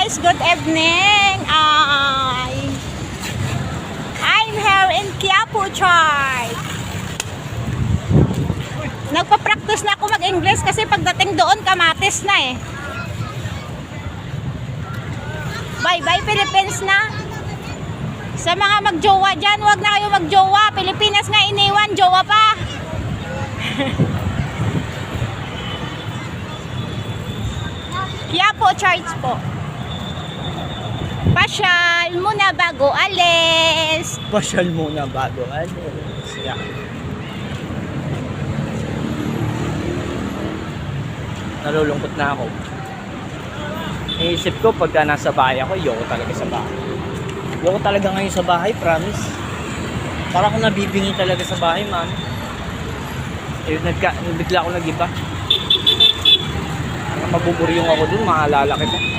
guys, good evening. I'm here in Quiapo, Chart. Nagpa-practice na ako mag-English kasi pagdating doon kamatis na eh. Bye-bye Philippines na. Sa mga magjowa dyan, huwag na kayo magjowa. Pilipinas nga iniwan, jowa pa. Quiapo Church po. Pasyal muna bago alis. Pasyal muna bago alis. Yeah. Nalulungkot na ako. Iisip ko pagka nasa bahay ako, ayoko talaga sa bahay. Ayoko talaga ngayon sa bahay, promise. Para akong nabibingi talaga sa bahay, man. Bigla ako nag-iba. Mabuburyong ako dun, maalala kita.